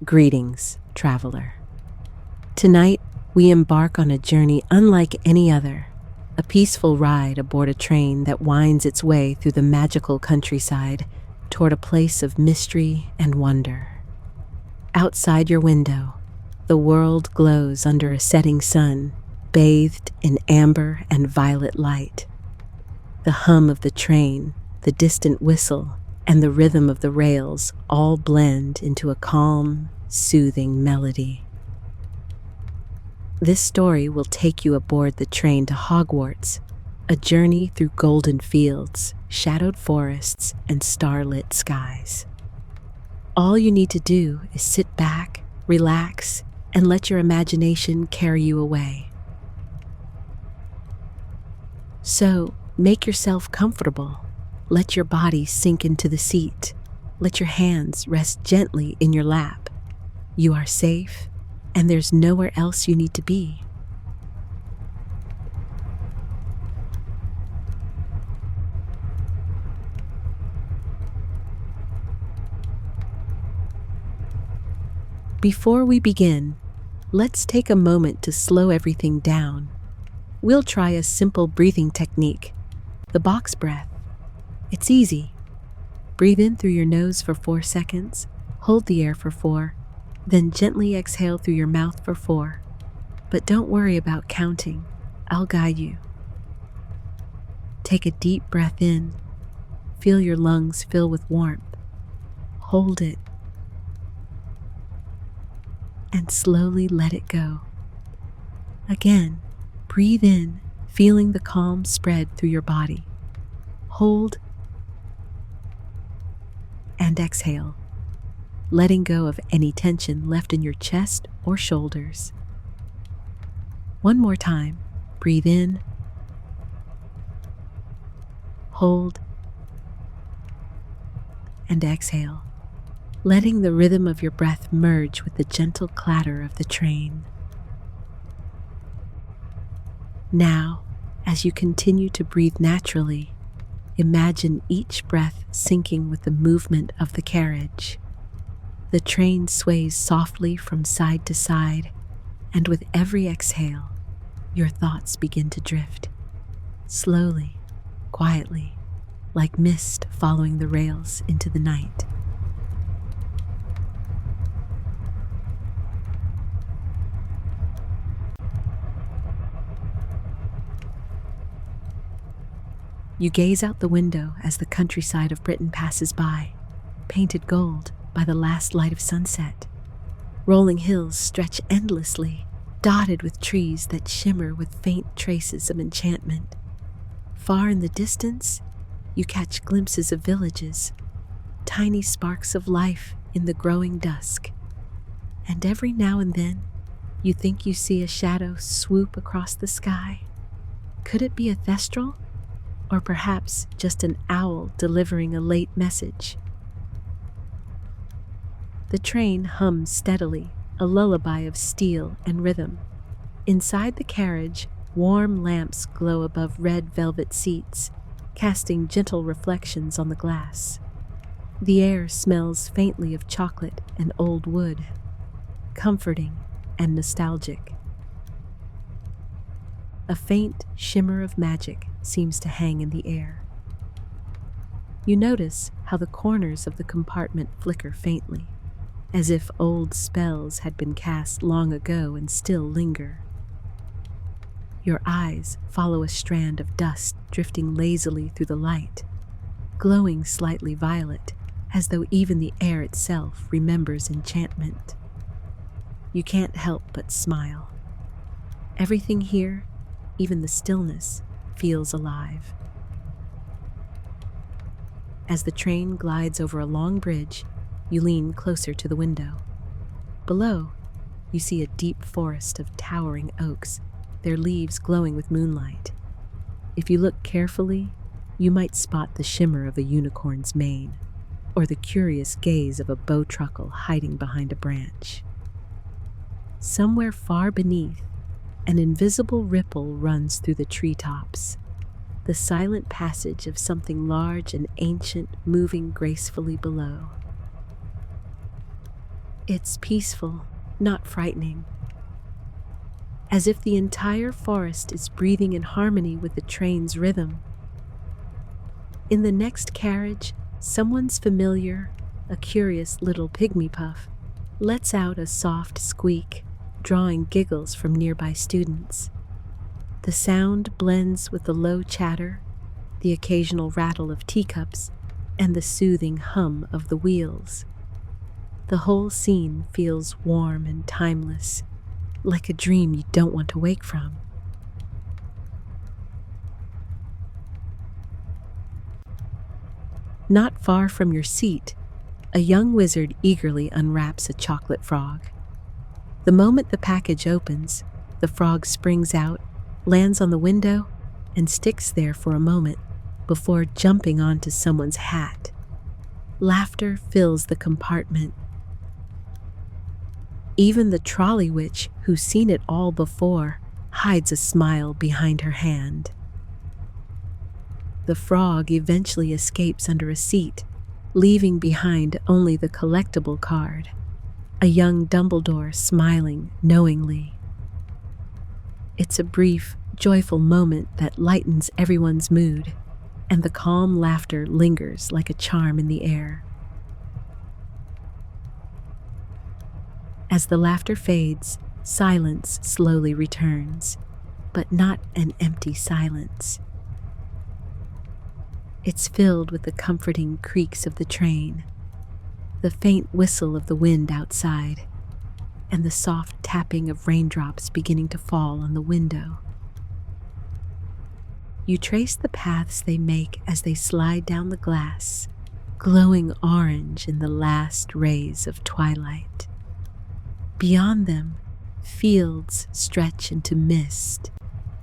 Greetings, traveler. Tonight, we embark on a journey unlike any other, a peaceful ride aboard a train that winds its way through the magical countryside toward a place of mystery and wonder. Outside your window, the world glows under a setting sun, bathed in amber and violet light. The hum of the train, the distant whistle, and the rhythm of the rails all blend into a calm, soothing melody. This story will take you aboard the train to Hogwarts, a journey through golden fields, shadowed forests, and starlit skies. All you need to do is sit back, relax, and let your imagination carry you away. So, make yourself comfortable. Let your body sink into the seat. Let your hands rest gently in your lap. You are safe, and there's nowhere else you need to be. Before we begin, let's take a moment to slow everything down. We'll try a simple breathing technique, the box breath. It's easy. Breathe in through your nose for 4 seconds, hold the air for 4, then gently exhale through your mouth for 4. But don't worry about counting. I'll guide you. Take a deep breath in. Feel your lungs fill with warmth. Hold it. And slowly let it go. Again, breathe in, feeling the calm spread through your body. Hold and exhale, letting go of any tension left in your chest or shoulders. One more time, breathe in, hold, and exhale, letting the rhythm of your breath merge with the gentle clatter of the train. Now, as you continue to breathe naturally, imagine each breath syncing with the movement of the carriage. The train sways softly from side to side, and with every exhale, your thoughts begin to drift, slowly, quietly, like mist following the rails into the night. You gaze out the window as the countryside of Britain passes by, painted gold by the last light of sunset. Rolling hills stretch endlessly, dotted with trees that shimmer with faint traces of enchantment. Far in the distance, you catch glimpses of villages, tiny sparks of life in the growing dusk. And every now and then, you think you see a shadow swoop across the sky. Could it be a thestral? Or perhaps just an owl delivering a late message? The train hums steadily, a lullaby of steel and rhythm. Inside the carriage, warm lamps glow above red velvet seats, casting gentle reflections on the glass. The air smells faintly of chocolate and old wood, comforting and nostalgic. A faint shimmer of magic seems to hang in the air. You notice how the corners of the compartment flicker faintly, as if old spells had been cast long ago and still linger. Your eyes follow a strand of dust drifting lazily through the light, glowing slightly violet, as though even the air itself remembers enchantment. You can't help but smile. Everything here, even the stillness, feels alive. As the train glides over a long bridge, you lean closer to the window. Below, you see a deep forest of towering oaks, their leaves glowing with moonlight. If you look carefully, you might spot the shimmer of a unicorn's mane, or the curious gaze of a bowtruckle hiding behind a branch. Somewhere far beneath, an invisible ripple runs through the treetops, the silent passage of something large and ancient moving gracefully below. It's peaceful, not frightening, as if the entire forest is breathing in harmony with the train's rhythm. In the next carriage, someone's familiar, a curious little pygmy puff, lets out a soft squeak, drawing giggles from nearby students. The sound blends with the low chatter, the occasional rattle of teacups, and the soothing hum of the wheels. The whole scene feels warm and timeless, like a dream you don't want to wake from. Not far from your seat, a young wizard eagerly unwraps a chocolate frog. The moment the package opens, the frog springs out, lands on the window, and sticks there for a moment before jumping onto someone's hat. Laughter fills the compartment. Even the trolley witch, who's seen it all before, hides a smile behind her hand. The frog eventually escapes under a seat, leaving behind only the collectible card, a young Dumbledore smiling knowingly. It's a brief, joyful moment that lightens everyone's mood, and the calm laughter lingers like a charm in the air. As the laughter fades, silence slowly returns, but not an empty silence. It's filled with the comforting creaks of the train, the faint whistle of the wind outside, and the soft tapping of raindrops beginning to fall on the window. You trace the paths they make as they slide down the glass, glowing orange in the last rays of twilight. Beyond them, fields stretch into mist,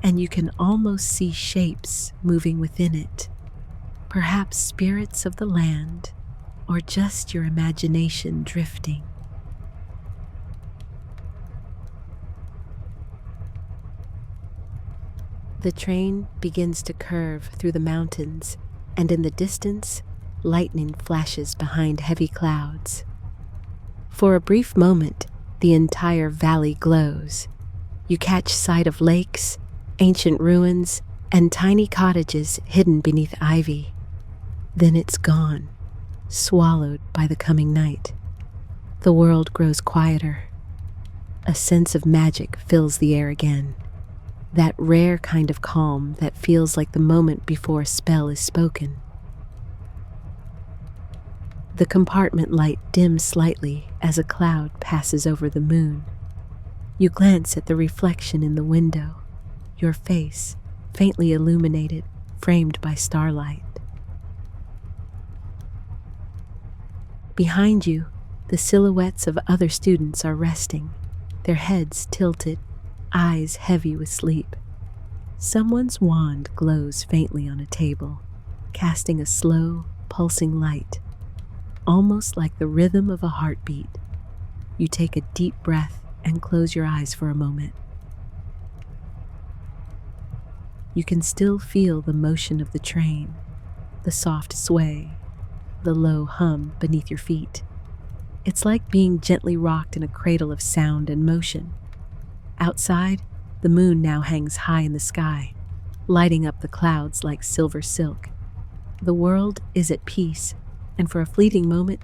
and you can almost see shapes moving within it, perhaps spirits of the land, or just your imagination drifting. The train begins to curve through the mountains, and in the distance, lightning flashes behind heavy clouds. For a brief moment, the entire valley glows. You catch sight of lakes, ancient ruins, and tiny cottages hidden beneath ivy. Then it's gone, swallowed by the coming night. The world grows quieter. A sense of magic fills the air again. That rare kind of calm that feels like the moment before a spell is spoken. The compartment light dims slightly as a cloud passes over the moon. You glance at the reflection in the window, your face faintly illuminated, framed by starlight. Behind you, the silhouettes of other students are resting, their heads tilted, eyes heavy with sleep. Someone's wand glows faintly on a table, casting a slow, pulsing light, almost like the rhythm of a heartbeat. You take a deep breath and close your eyes for a moment. You can still feel the motion of the train, the soft sway, the low hum beneath your feet. It's like being gently rocked in a cradle of sound and motion. Outside, the moon now hangs high in the sky, lighting up the clouds like silver silk. The world is at peace, and for a fleeting moment,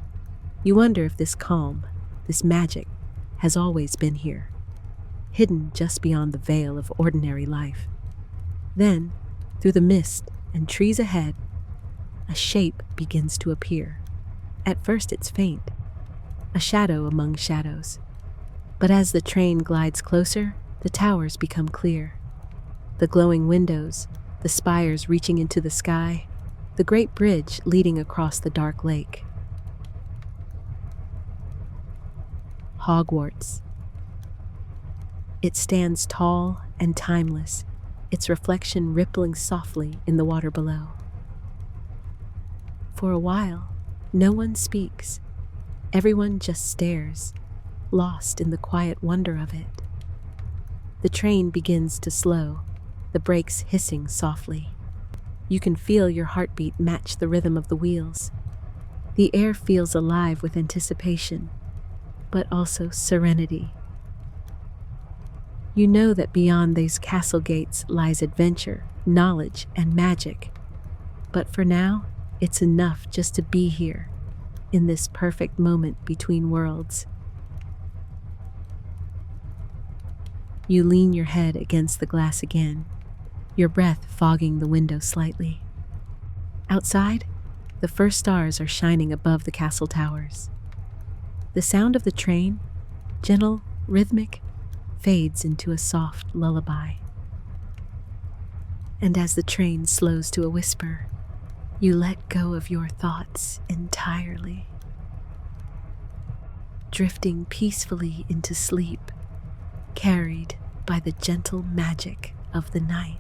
you wonder if this calm, this magic, has always been here, hidden just beyond the veil of ordinary life. Then, through the mist and trees ahead, a shape begins to appear. At first it's faint, a shadow among shadows. But as the train glides closer, the towers become clear. The glowing windows, the spires reaching into the sky, the great bridge leading across the dark lake. Hogwarts. It stands tall and timeless, its reflection rippling softly in the water below. For a while, no one speaks. Everyone just stares, lost in the quiet wonder of it. The train begins to slow, the brakes hissing softly. You can feel your heartbeat match the rhythm of the wheels. The air feels alive with anticipation. but also serenity. You know that beyond these castle gates lies adventure, knowledge, and magic. But for now, it's enough just to be here, in this perfect moment between worlds. You lean your head against the glass again, your breath fogging the window slightly. Outside, the first stars are shining above the castle towers. The sound of the train, gentle, rhythmic, fades into a soft lullaby. And as the train slows to a whisper, you let go of your thoughts entirely, drifting peacefully into sleep, carried by the gentle magic of the night.